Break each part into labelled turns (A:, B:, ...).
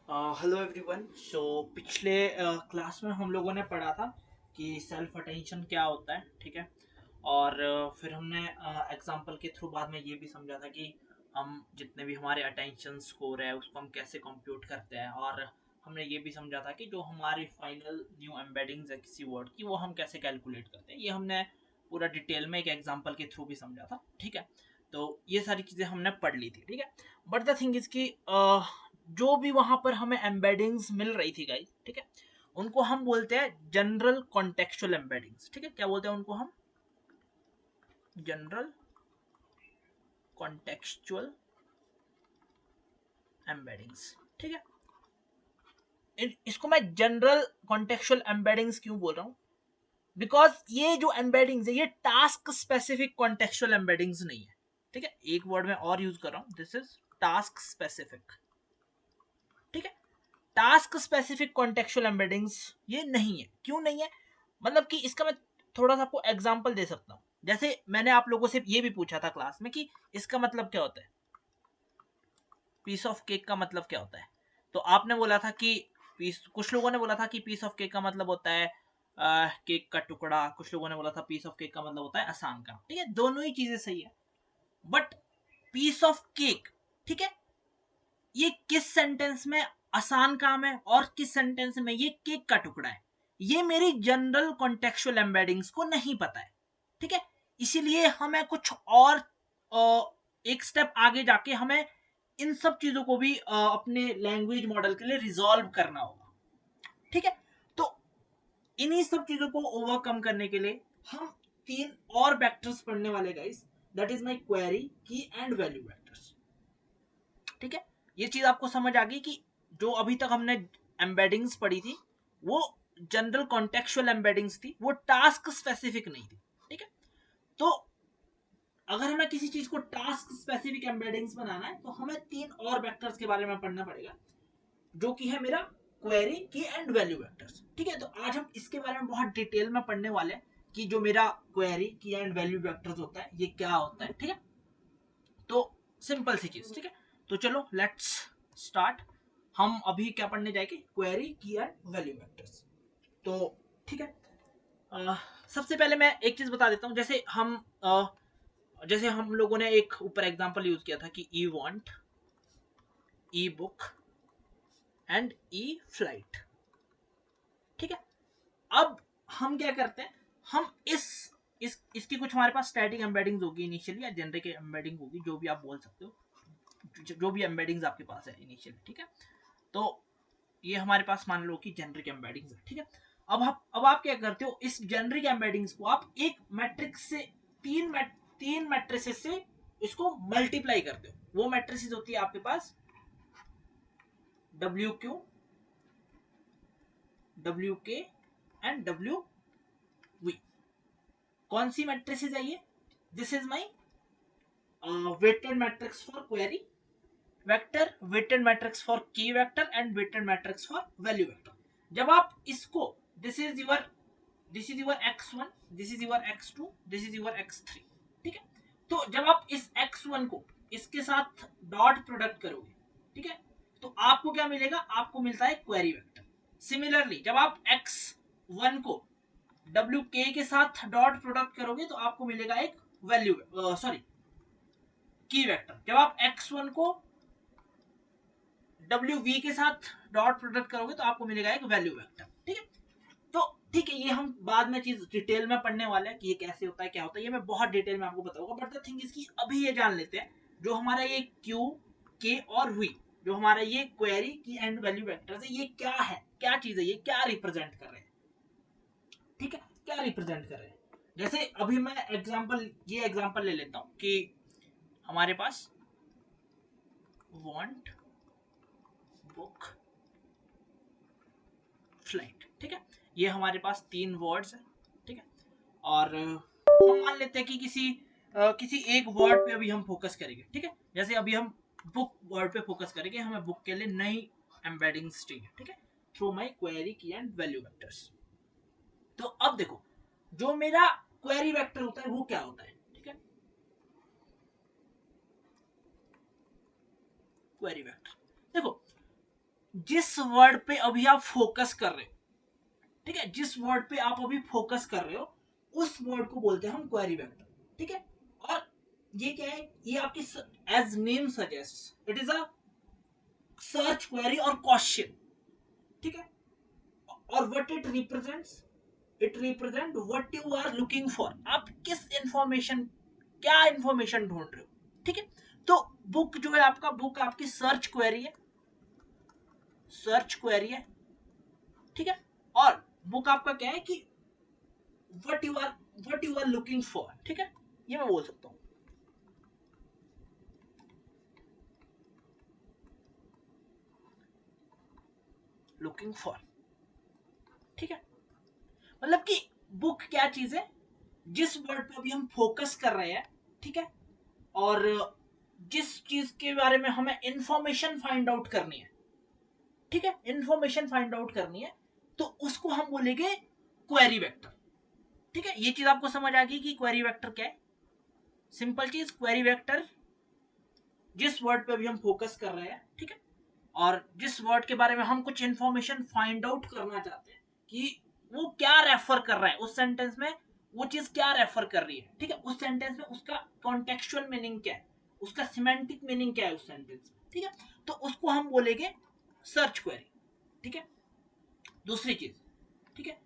A: Hello everyone. सो पिछले class में हम लोगों ने पढ़ा था कि सेल्फ अटेंशन क्या होता है, ठीक है। और फिर हमने एग्जांपल के थ्रू बाद में ये भी समझा था कि हम जितने भी हमारे अटेंशन स्कोर है उसको हम कैसे कंप्यूट करते हैं। और हमने ये भी समझा था कि जो हमारी फाइनल न्यू एम्बेडिंग्स है किसी वर्ड की, वो हम कैसे कैलकुलेट करते हैं। ये हमने पूरा डिटेल में एक एग्जांपल के थ्रू भी समझा था, ठीक है। तो ये सारी चीज़ें हमने पढ़ ली थी, ठीक है। बट द थिंग इज कि जो भी वहां पर हमें एम्बेडिंग्स मिल रही थी गाइस, ठीक है, उनको हम बोलते हैं जनरल कॉन्टेक्चुअल एम्बेडिंग्स, ठीक है। क्या बोलते हैं उनको हम? जनरल कॉन्टेक्चुअल एम्बेडिंग्स, ठीक है। इसको मैं जनरल कॉन्टेक्चुअल एम्बेडिंग्स क्यों बोल रहा हूँ? बिकॉज ये जो एम्बेडिंग्स है ये टास्क स्पेसिफिक कॉन्टेक्चुअल एम्बेडिंग्स नहीं है, ठीक है। एक वर्ड में और यूज कर रहा हूँ, दिस इज टास्क स्पेसिफिक, ठीक है। टास्क स्पेसिफिक कॉन्टेक्चुअल एम्बेडिंग्स ये नहीं है। क्यों नहीं है? मतलब कि इसका मैं थोड़ा सा आपको एग्जांपल दे सकता हूँ। जैसे मैंने आप लोगों से ये भी पूछा था क्लास में कि इसका मतलब क्या होता है, पीस ऑफ केक का मतलब क्या होता है। तो आपने बोला था कि पीस, कुछ लोगों ने बोला था कि पीस ऑफ केक का मतलब होता है केक का टुकड़ा। कुछ लोगों ने बोला था पीस ऑफ केक का मतलब होता है आसान काम, ठीक है। दोनों ही चीजें सही है, बट पीस ऑफ केक, ठीक है, ये किस सेंटेंस में आसान काम है और किस सेंटेंस में ये केक का टुकड़ा है, ये मेरी जनरल कॉन्टेक्चुअल एम्बेडिंग्स को नहीं पता है, ठीक है। इसीलिए हमें कुछ और एक स्टेप आगे जाके हमें इन सब चीजों को भी अपने लैंग्वेज मॉडल के लिए रिजॉल्व करना होगा, ठीक है। तो इन्हीं सब चीजों को ओवरकम करने के लिए हम तीन और वेक्टर्स पढ़ने वाले guys. That is my query, की एंड वैल्यू वेक्टर्स, ठीक है। ये चीज आपको समझ आ गई कि जो अभी तक हमने एम्बेडिंग्स पढ़ी थी वो जनरल कॉन्टेक्चुअल एम्बेडिंग्स थी, वो टास्क स्पेसिफिक नहीं थी, ठीक है। तो अगर हमें किसी चीज को टास्क स्पेसिफिक एम्बेडिंग्स बनाना है तो हमें तीन और वेक्टर्स के बारे में पढ़ना पड़ेगा, जो कि है मेरा क्वेरी, की एंड वैल्यू वेक्टर्स, ठीक है। तो आज हम इसके बारे में बहुत डिटेल में पढ़ने वाले हैं कि जो मेरा क्वेरी, की एंड वैल्यू वेक्टर्स होता है ये क्या होता है, ठीक है। तो सिंपल सी चीज, ठीक है। तो चलो लेट्स स्टार्ट। हम अभी क्या पढ़ने जाएंगे? क्वेरी, की एंड वैल्यू वेक्टर्स। तो ठीक है, सबसे पहले मैं एक चीज बता देता हूँ। जैसे हम लोगों ने एक ऊपर एग्जांपल यूज किया था कि I want, I book and I flight, ठीक है। अब हम क्या करते हैं, हम इसकी कुछ हमारे पास स्टैटिक एम्बेडिंग्स होगी इनिशियली, या जेनरिक एम्बेडिंग होगी, जो भी आप बोल सकते हो, जो भी एम्बेडिंग्स आपके पास है इनिशियली, ठीक है। तो ये हमारे पास मान लो कि जेनरिक एम्बेडिंग्स है, ठीक है। अब आप क्या करते हो, इस जेनरिक एम्बेडिंग्स को आप एक मैट्रिक्स से तीन मैट्रिसेस से इसको मल्टीप्लाई करते हो। वो मैट्रिसेस होती है आपके पास W Q, W K and W V. कौन सी मैट्रिसेस है ये? This is my weighted matrix for query vector, weighted matrix for key vector and weighted matrix for value vector. जब आप इसको, this is your x1, this is your x2, this is your x3, ठीक है। तो जब आप इस x1 को इसके साथ डॉट प्रोडक्ट करोगे, ठीक है, तो आपको क्या मिलेगा? आपको मिलता है क्वेरी वेक्टर। सिमिलरली जब आप x1 को डब्ल्यू के साथ डॉट प्रोडक्ट करोगे तो आपको मिलेगा एक वैल्यू, सॉरी, की वेक्टर। जब आप x1 को डब्ल्यू वी के साथ डॉट प्रोडक्ट करोगे तो आपको मिलेगा एक वैल्यू वेक्टर, ठीक है। तो ठीक है, ये हम बाद में चीज डिटेल में पढ़ने वाले हैं कि ये कैसे होता है, क्या होता है, ये मैं बहुत डिटेल में आपको बताऊंगा। बट द थिंग इसकी अभी ये जान लेते हैं, जो हमारा ये क्यू, के और हुई, जो हमारा ये क्वेरी, की एंड वैल्यू वेक्टर्स है, ये क्या है, क्या चीज है, ये क्या रिप्रेजेंट कर रहे हैं, ठीक है, क्या रिप्रेजेंट कर रहे हैं। जैसे अभी मैं ये एग्जांपल ले लेता हूं कि हमारे पास वांट, बुक, फ्लाइट, ठीक है। ये हमारे पास तीन वर्ड्स है, ठीक है। और हम मान लेते हैं कि किसी एक वर्ड पे अभी हम फोकस करेंगे, ठीक है। जैसे अभी हम बुक वर्ड पे फोकस करेंगे, हमें बुक के लिए नई एम्बेडिंग्स चाहिए, ठीक है, थ्रू माई क्वेरी, की एंड वैल्यू वेक्टर्स। तो अब देखो, जो मेरा क्वेरी वेक्टर होता है वो क्या होता है, ठीक है। क्वेरी वेक्टर देखो, जिस वर्ड पे अभी आप फोकस कर रहे हो, ठीक है, जिस वर्ड पे आप अभी फोकस कर रहे हो उस वर्ड को बोलते हैं हम क्वेरी वेक्टर, ठीक है। और ये क्या है, ये आपकी as name suggest it is a search query और क्वेश्चन, ठीक है। और what it represents, it represent what you are looking for, आप किस इंफॉर्मेशन, क्या इंफॉर्मेशन ढूंढ रहे हो, ठीक है। तो बुक जो है आपका, बुक आपकी सर्च क्वेरी है, सर्च क्वेरी है, ठीक है। और बुक आपका क्या है कि what you are, what you are looking for, ठीक है, ये मैं बोल सकता हूं। लुकिंग फॉर, ठीक है। मतलब कि बुक क्या चीज है, जिस वर्ड पे अभी हम फोकस कर रहे हैं, ठीक है, और जिस चीज के बारे में हमें इंफॉर्मेशन फाइंड आउट करनी है, ठीक है, इंफॉर्मेशन फाइंड आउट करनी है, तो उसको हम बोलेंगे क्वेरी वेक्टर, ठीक है। ये चीज आपको समझ आ गई कि क्वेरी वेक्टर क्या है। सिंपल चीज, क्वेरी वेक्टर जिस वर्ड पे अभी हम फोकस कर रहे हैं, ठीक है, और जिस वर्ड के बारे में हम कुछ इंफॉर्मेशन फाइंड आउट करना चाहते हैं कि वो क्या रेफर कर रहा है उस सेंटेंस में, वो चीज क्या रेफर कर रही है, ठीक है, उस सेंटेंस में उसका कॉन्टेक्चुअल मीनिंग क्या है, उसका सिमेंटिक मीनिंग क्या है उस सेंटेंस में, ठीक है। तो उसको हम बोलेंगे सर्च क्वेरी, ठीक है। दूसरी चीज, ठीक है,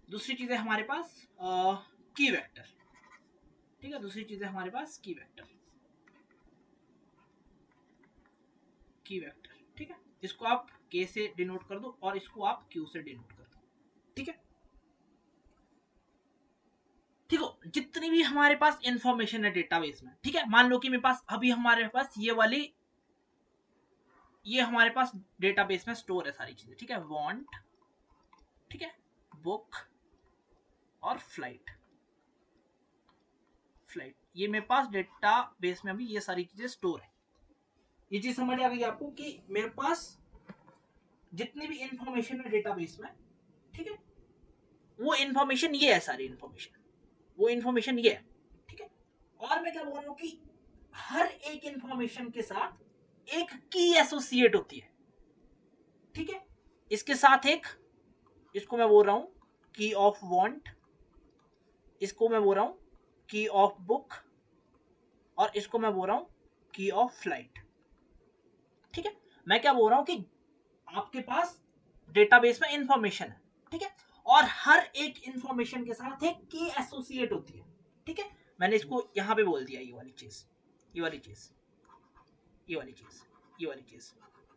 A: दूसरी चीज है हमारे पास की वेक्टर, ठीक है, दूसरी चीज है हमारे पास की वेक्टर, की वेक्टर, ठीक है। इसको आप के से डिनोट कर दो और इसको आप क्यू से डिनोट कर दो, ठीक है। ठीक हो, जितनी भी हमारे पास इंफॉर्मेशन है डेटाबेस में, ठीक है, मान लो कि मेरे पास अभी हमारे पास ये वाली, ये हमारे पास डेटाबेस में स्टोर है सारी चीजें, ठीक है, वांट, ठीक है, बुक और फ्लाइट, फ्लाइट, ये मेरे पास डेटाबेस में अभी ये सारी चीजें स्टोर है। ये चीज समझ आ गई आपको कि मेरे पास जितनी भी इंफॉर्मेशन है डेटाबेस में, ठीक है, वो इंफॉर्मेशन ये है, सारी इंफॉर्मेशन, वो इंफॉर्मेशन ये है, ठीक है। और मैं क्या बोल रहा हूँ कि हर एक इंफॉर्मेशन के साथ एक की एसोसिएट होती है, ठीक है। इसके साथ एक, इसको मैं बोल रहा हूं की ऑफ वांट, इसको मैं बोल रहा हूं की ऑफ बुक, और इसको मैं बोल रहा हूं की ऑफ फ्लाइट, ठीक है। मैं क्या बोल रहा हूं कि आपके पास डेटाबेस में इंफॉर्मेशन है, ठीक है, और हर एक इंफॉर्मेशन के साथ एक की एसोसिएट होती है, ठीक है। मैंने इसको यहां पे बोल दिया, ये वाली चीज, ये वाली चीज, ये वाली चीज, ये वाली चीज,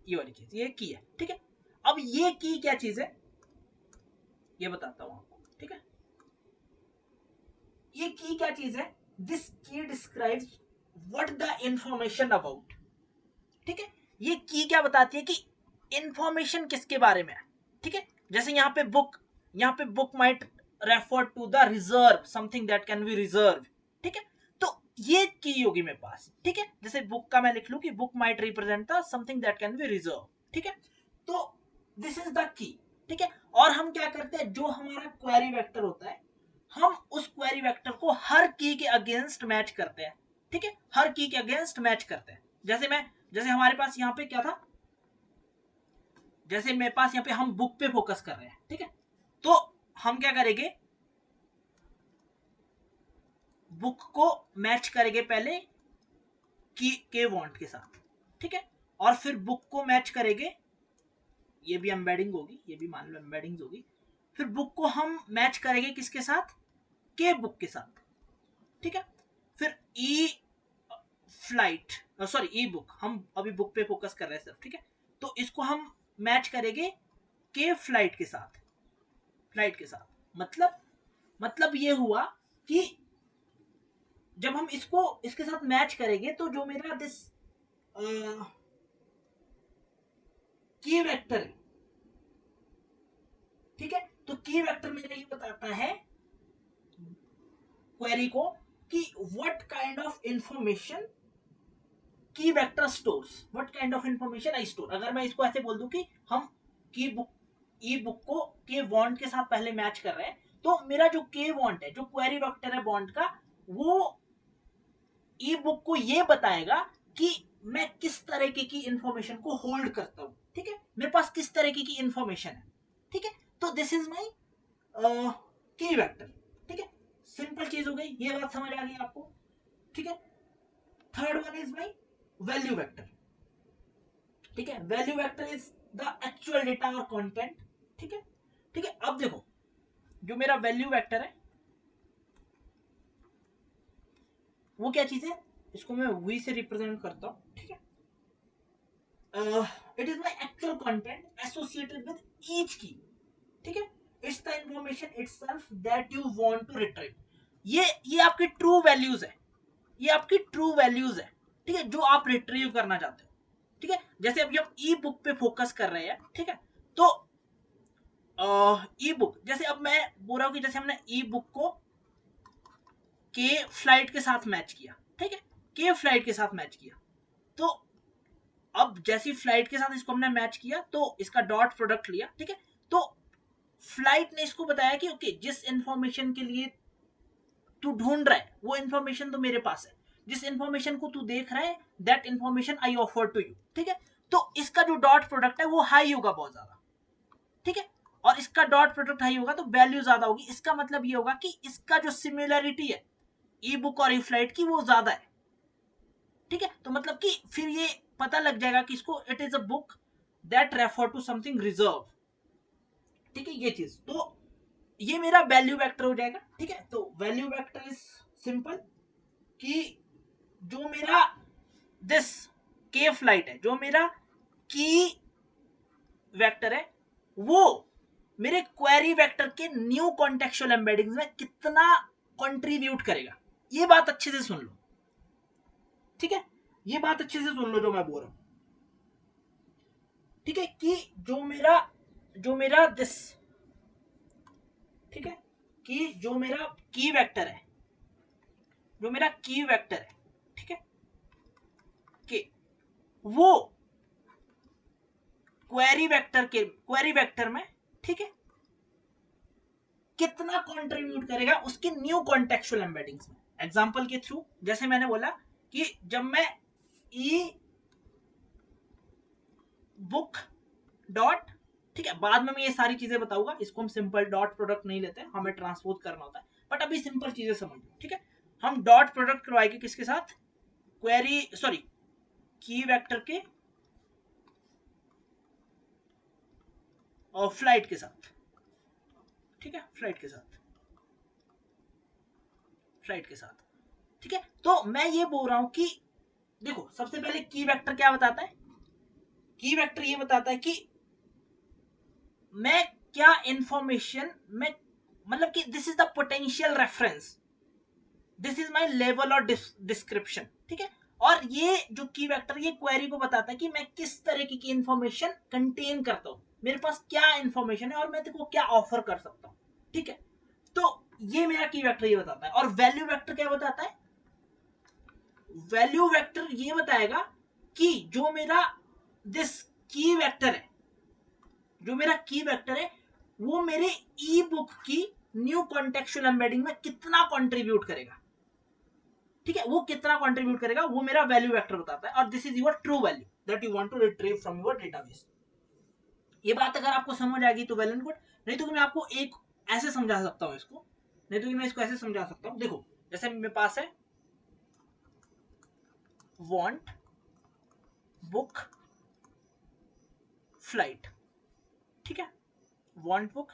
A: ये वाली चीज, ये की है, ठीक है। अब ये की क्या चीज है, ये बताता हूं आपको, ठीक है। ये की क्या चीज है, दिस की describes what the information about, ठीक है। ये की क्या बताती है कि इंफॉर्मेशन किसके बारे में है, ठीक है। जैसे यहाँ पे बुक, यहाँ पे book might refer to the reserve, something that can be reserve, ठीक है। तो ये की होगी मेरे पास, ठीक है। जैसे बुक का मैं लिख लू कि book might represent the something that can be reserve, ठीक है। तो दिस इज द की, ठीक है। और हम क्या करते हैं, जो हमारा क्वेरी वेक्टर होता है, हम उस क्वेरी वेक्टर को हर की के अगेंस्ट मैच करते हैं, ठीक है, हर की के अगेंस्ट मैच करते हैं। जैसे मैं, जैसे हमारे पास यहाँ पे क्या था, जैसे मेरे पास यहाँ पे हम बुक पे फोकस कर रहे हैं, ठीक है, तो हम क्या करेंगे, बुक को मैच करेंगे पहले की के वांट के साथ, ठीक है, और फिर बुक को मैच करेंगे, ये भी एम्बेडिंग होगी, ये भी मान लो एम्बेडिंग होगी, फिर बुक को हम मैच करेंगे किसके साथ, के बुक के साथ, ठीक है। फिर ई फ्लाइट, सॉरी ई बुक, हम अभी बुक पे फोकस कर रहे हैं सिर्फ, ठीक है, तो इसको हम मैच करेंगे के फ्लाइट के साथ, फ्लाइट के साथ, मतलब ये हुआ कि जब हम इसको इसके साथ मैच करेंगे तो जो मेरा दिस की वेक्टर है, ठीक है, तो की वेक्टर मेरा ये बताता है क्वेरी को कि व्हाट काइंड ऑफ इंफॉर्मेशन की vector stores, what kind of information I store. अगर मैं इसको ऐसे बोल दूं कि हम की बुक, ई बुक को के वांट के साथ पहले मैच कर रहे हैं, तो मेरा जो के वांट है, जो क्वेरी वेक्टर है बॉन्ड का, वो ई बुक को ये बताएगा कि मैं किस तरीके की इंफॉर्मेशन को होल्ड करता हूं, ठीक है, मेरे पास किस तरीके की इंफॉर्मेशन है, ठीक है, तो दिस इज माई की वेक्टर, ठीक है, सिंपल चीज हो गई, ये बात समझ आ गई आपको, ठीक है। Third one is my value vector, ठीक है, value vector is the actual data और कंटेंट, ठीक है, ठीक है। अब देखो जो मेरा वैल्यू वेक्टर है वो क्या चीज है, इसको मैं वी से रिप्रेजेंट करता हूं, ठीक है। It is my actual content associated with each key, ठीक है, it's the information itself that you want to retrieve. ये आपकी ट्रू वैल्यूज है, ये आपकी ट्रू वैल्यूज है, ठीक है, जो आप रिट्रीव करना चाहते हो, ठीक है। जैसे अभी हम ई बुक पे फोकस कर रहे हैं, ठीक है, तो ई बुक, जैसे अब मैं बोल रहा हूं कि जैसे हमने ई बुक को के फ्लाइट के साथ मैच किया, ठीक है, के फ्लाइट के साथ मैच किया, तो अब जैसी फ्लाइट के साथ इसको हमने मैच किया तो इसका डॉट प्रोडक्ट लिया, ठीक है, तो फ्लाइट ने इसको बताया कि ओके जिस इंफॉर्मेशन के लिए तू ढूंढ रहा है वो इंफॉर्मेशन तो मेरे पास है, जिस इंफॉर्मेशन को तू देख रहा है that information I offer to you, ठीक है, तो इसका जो डॉट प्रोडक्ट है वो हाई होगा बहुत ज्यादा, ठीक है, और इसका डॉट प्रोडक्ट हाई होगा तो वैल्यू ज्यादा होगी, इसका मतलब ये होगा कि इसका जो सिमिलरिटी है ई बुक और ई फ्लाइट की वो ज्यादा है, ठीक है, तो मतलब कि फिर ये पता लग जाएगा कि इसको it is a book that refer to something reserve, ठीक है, ये चीज, तो ये मेरा वैल्यू वेक्टर हो जाएगा, ठीक है। तो वैल्यू वेक्टर इज सिंपल कि जो मेरा दिस के फ्लाइट है, जो मेरा की वेक्टर है, वो मेरे क्वेरी वेक्टर के न्यू कॉन्टेक्चुअल एम्बेडिंग्स में कितना कंट्रीब्यूट करेगा, ये बात अच्छे से सुन लो, ठीक है, ये बात अच्छे से सुन लो जो मैं बोल रहा हूं, ठीक है, कि जो मेरा दिस, ठीक है, कि जो मेरा की वेक्टर है, जो मेरा की वेक्टर है, ठीक है, कि वो क्वेरी वेक्टर में, ठीक है, कितना कंट्रीब्यूट करेगा उसकी न्यू कॉन्टेक्चुअल एम्बेडिंग्स में। एग्जांपल के थ्रू जैसे मैंने बोला कि जब मैं ई बुक डॉट, ठीक है, बाद में मैं ये सारी चीजें बताऊंगा, इसको हम सिंपल डॉट प्रोडक्ट नहीं लेते, हमें ट्रांसपोज करना होता है, बट अभी सिंपल चीजें समझ लो, ठीक है, हम डॉट प्रोडक्ट करवाएंगे किसके साथ, क्वेरी सॉरी की वेक्टर के और फ्लाइट के साथ, ठीक है, फ्लाइट के साथ, ठीक है, तो मैं ये बोल रहा हूं कि देखो सबसे पहले की वेक्टर क्या बताता है, की वेक्टर ये बताता है कि मैं क्या इंफॉर्मेशन में, मतलब कि this is the potential reference, this is my level और डिस्क्रिप्शन, ठीक है, और ये जो की वेक्टर ये क्वेरी को बताता है कि मैं किस तरीके की इंफॉर्मेशन कंटेन करता हूं, मेरे पास क्या इंफॉर्मेशन है और मैं तेरे को क्या ऑफर कर सकता हूं, ठीक है, तो ये मेरा की वेक्टर ये बताता है। और वैल्यू वेक्टर क्या बताता है, वैल्यू वेक्टर ये बताएगा कि जो मेरा दिस की वेक्टर है, जो मेरा की वेक्टर है वो मेरे ई बुक की न्यू कॉन्टेक्चुअल एम्बेडिंग में कितना कंट्रीब्यूट करेगा, ठीक है, वो कितना कंट्रीब्यूट करेगा वो मेरा वैल्यू वेक्टर बताता है, और this is your true value that you want to retrieve from your database. ये बात अगर आपको समझ आ गई तो वेल एंड गुड, नहीं तो मैं आपको एक ऐसे समझा सकता हूं इसको, नहीं तो मैं इसको ऐसे समझा सकता हूं, देखो जैसे मेरे पास है वांट बुक फ्लाइट, ठीक है, वांट बुक,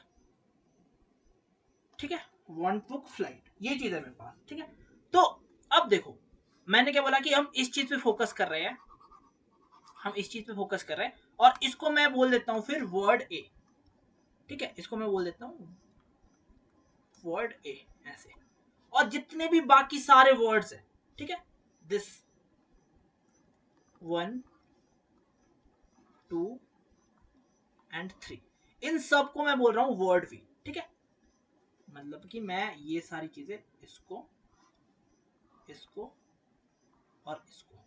A: ठीक है, वांट बुक फ्लाइट, ये चीज है मेरे पास, ठीक है, तो अब देखो मैंने क्या बोला कि हम इस चीज पे फोकस कर रहे हैं, हम इस चीज पे फोकस कर रहे हैं, और इसको मैं बोल देता हूं फिर वर्ड ए, ठीक है, इसको मैं बोल देता हूं वर्ड ए ऐसे, और जितने भी बाकी सारे वर्ड्स हैं, ठीक है, दिस 1 2 एंड 3, इन सब को मैं बोल रहा हूं वर्ड वी, ठीक है, मतलब कि मैं ये सारी चीजें इसको इसको और इसको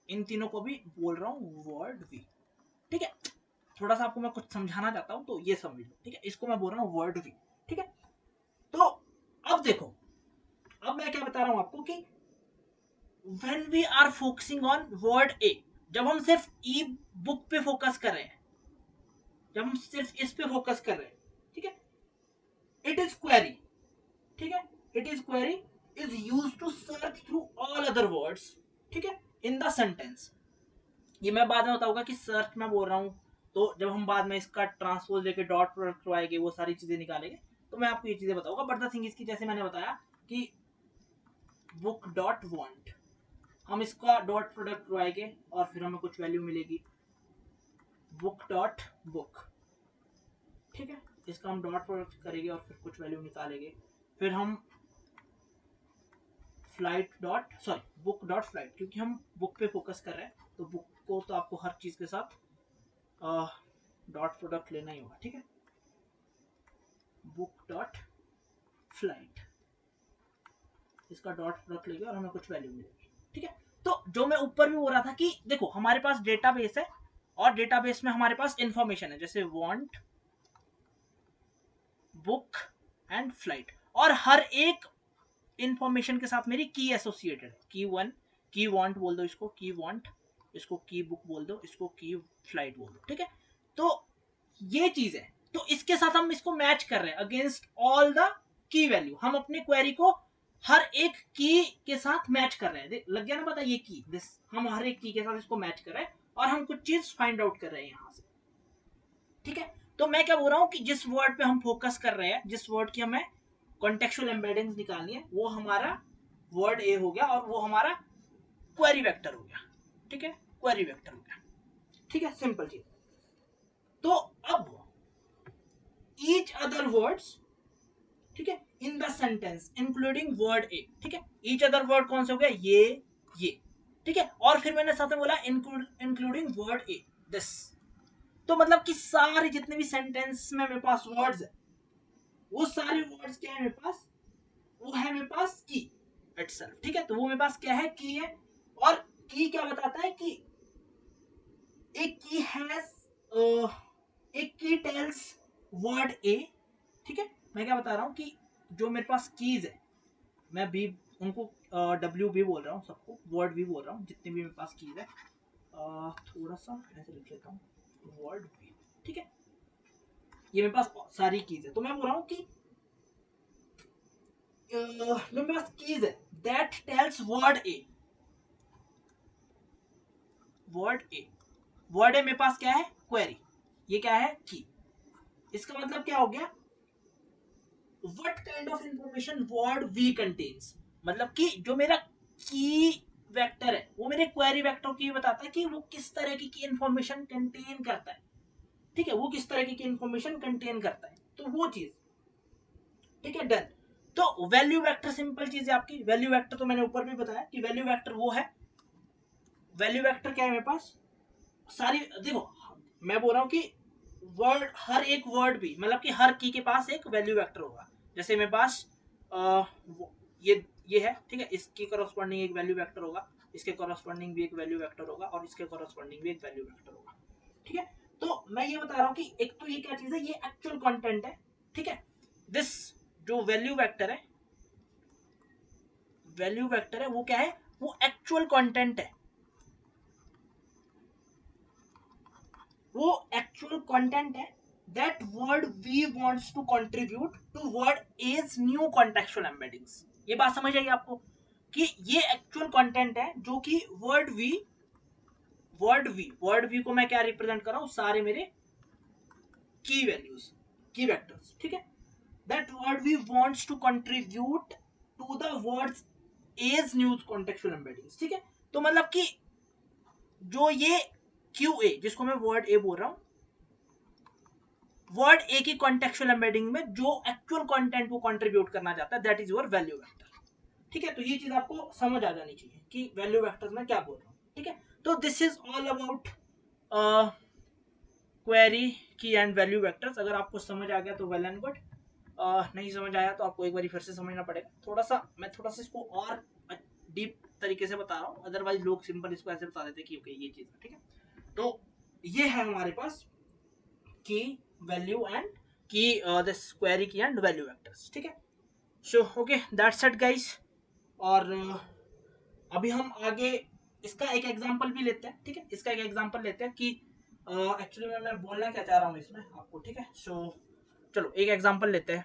A: इन तीनों को भी बोल रहा हूं वर्ड वी, ठीक है, थोड़ा सा आपको मैं कुछ समझाना चाहता हूं तो ये समझ लो, ठीक है, इसको मैं बोल रहा हूं वर्ड वी, ठीक है, तो अब देखो, अब मैं क्या बता रहा हूं आपको कि when we are focusing on word A, जब हम सिर्फ ई बुक पे फोकस कर रहे हैं, जब हम सिर्फ इस पे फोकस कर रहे हैं, ठीक है, इट इज क्वेरी, ठीक है, it is query is used to search through all other words, ठीक है, इन द सेंटेंस। ये मैं बाद में बताऊंगा कि सर्च मैं बोल रहा हूँ, तो जब हम बाद में इसका ट्रांसपोज लेके डॉट प्रोडक्ट करवाएंगे, वो सारी चीजें निकालेंगे, तो मैं आपको ये चीजें बताऊंगा। बट द थिंग इसकी, जैसे मैंने बताया कि बुक डॉट वांट, हम इसका डॉट प्रोडक्ट करवाएंगे और फिर हमें कुछ वैल्यू मिलेगी, बुक डॉट बुक, ठीक है, इसका हम डॉट प्रोडक्ट करेंगे और फिर कुछ वैल्यू निकालेंगे, फिर हम flight dot sorry book dot flight, क्योंकि हम बुक पे फोकस कर रहे हैं तो बुक को तो आपको हर चीज के साथ डॉट प्रोडक्ट लेना ही होगा, ठीक है, बुक डॉट फ्लाइट, इसका डॉट प्रोडक्ट लेंगे और हमें कुछ वैल्यू मिलेगी, ठीक है। तो जो मैं ऊपर भी बोल रहा था कि देखो हमारे पास डेटाबेस है और डेटाबेस में हमारे पास इंफॉर्मेशन है, जैसे वांट, बुक एंड फ्लाइट, और हर एक इंफॉर्मेशन के साथ मेरी की एसोसिएटेड है, की वन, की वांट बोल दो इसको, की वांट, इसको की बुक बोल दो, इसको की फ्लाइट बोल दो, ठीक है। तो ये चीज है, तो इसके साथ हम इसको मैच कर रहे हैं against all the key value, हम अपने क्वेरी को हर एक की के साथ मैच कर रहे हैं, लग गया ना पता, ये की दिस, हम हर एक की के साथ इसको मैच कर रहे हैं और हम कुछ चीज फाइंड आउट कर रहे हैं यहां से, ठीक है। तो मैं क्या बोल रहा हूं कि जिस वर्ड पे हम फोकस कर रहे हैं, जिस वर्ड की हमें कॉन्टेक्चुअल एम्बेडिंग्स निकालनी है, वो हमारा वर्ड ए हो गया और वो हमारा क्वेरी वेक्टर हो गया, ठीक है, क्वेरी वेक्टर हो गया, ठीक है, सिंपल चीज। तो अब ईच अदर वर्ड्स, ठीक है, in the sentence including word A, ठीक है, ईच अदर वर्ड कौन से हो गया, ये, ठीक है, और फिर मैंने साथ में बोला इंक्लूडिंग वर्ड ए, दिस, तो मतलब कि सारे जितने भी सेंटेंस में मेरे पास वर्ड्स है, वो सारे वर्ड्स क्या है मेरे पास, वो है मेरे पास की इटसेल्फ, ठीक है, तो वो मेरे पास क्या है, की है, और की क्या बताता है कि एक की हैज, एक की टेल्स वर्ड ए, ठीक है, मैं क्या बता रहा हूं कि जो मेरे पास कीज है, मैं भी उनको डब्ल्यू भी बोल रहा हूँ, सबको वर्ड भी बोल रहा हूँ, जितने भी मेरे पास कीज है, थोड़ा सा ऐसे लिख लेता हूँ, वर्ड भी, ठीक है, ये मेरे पास सारी कीज है, तो मैं बोल रहा हूँ कि मेरे पास कीज है that tells word A, word A, word A मेरे पास क्या है, क्वेरी, ये क्या है, की, इसका मतलब क्या हो गया, what kind of information word we contains, मतलब कि जो मेरा की वेक्टर है वो मेरे क्वेरी वेक्टर की बताता है कि वो किस तरह की इंफॉर्मेशन कंटेन करता है, ठीक है, वो किस तरह की इंफॉर्मेशन कंटेन करता है, तो वो चीज, ठीक है, डन। तो वैल्यू वेक्टर सिंपल चीज है आपकी, वैल्यू वेक्टर तो मैंने ऊपर भी बताया कि वैल्यू वेक्टर वो है, वैल्यू वेक्टर क्या है मेरे पास, सारी देखो, मैं बोल रहा हूँ कि वर्ड, हर एक वर्ड भी, मतलब कि हर की के पास एक वैल्यू वेक्टर होगा, जैसे मेरे पास ये है, ठीक है, इसकी करस्पॉन्डिंग एक वैल्यू वेक्टर होगा, इसके करस्पॉन्डिंग भी एक वैल्यू वेक्टर होगा और इसके करस्पॉन्डिंग भी एक वैल्यू वेक्टर होगा, ठीक है। तो मैं ये बता रहा हूँ कि एक तो ये क्या चीज है, ये एक्चुअल कंटेंट है, ठीक है, दिस जो वैल्यू वेक्टर है, वैल्यू वेक्टर है वो क्या है, वो एक्चुअल कंटेंट है, वो एक्चुअल कंटेंट है that word v wants to contribute to word a's new contextual embeddings, ये बात समझ आई आपको कि ये एक्चुअल कंटेंट है जो कि वर्ड v को मैं क्या रिप्रेजेंट कर रहा हूं, सारे मेरे की वैल्यूज, की वेक्टर्स, ठीक है, that word v wants to contribute to the words a's new contextual embeddings, ठीक है। तो मतलब कि जो ये क्यू ए, जिसको मैं वर्ड ए बोल रहा हूं, वर्ड ए की कॉन्टेक्चुअल एम्बेडिंग में जो एक्चुअल कंटेंट वो कंट्रीब्यूट करना चाहता है, that is your value vector, ठीक है। तो ये चीज आपको समझ आ जानी चाहिए कि वैल्यू वेक्टर में क्या बोल रहा हूँ, ठीक है। तो this is all about query की एंड वैल्यू वेक्टर्स। अगर आपको समझ आ गया तो वेल एंड गुड, नहीं समझ आया तो आपको एक बार फिर से समझना पड़ेगा, मैं थोड़ा सा इसको और डीप तरीके से बता रहा हूँ, अदरवाइज लोग सिंपल इसको ऐसे बता देते कि ओके ये चीज है, ठीक है। तो ये है हमारे पास की वैल्यू एंड की दिस क्वेरी की एंड वैल्यू वेक्टर्स, ठीक है। So okay that's it guys, और अभी हम आगे इसका एक एग्जांपल भी लेते हैं, ठीक है, इसका एक एग्जांपल लेते हैं कि एक्चुअली मैं बोलना क्या चाह रहा हूँ इसमें आपको, ठीक है। सो चलो एक एग्जांपल लेते हैं।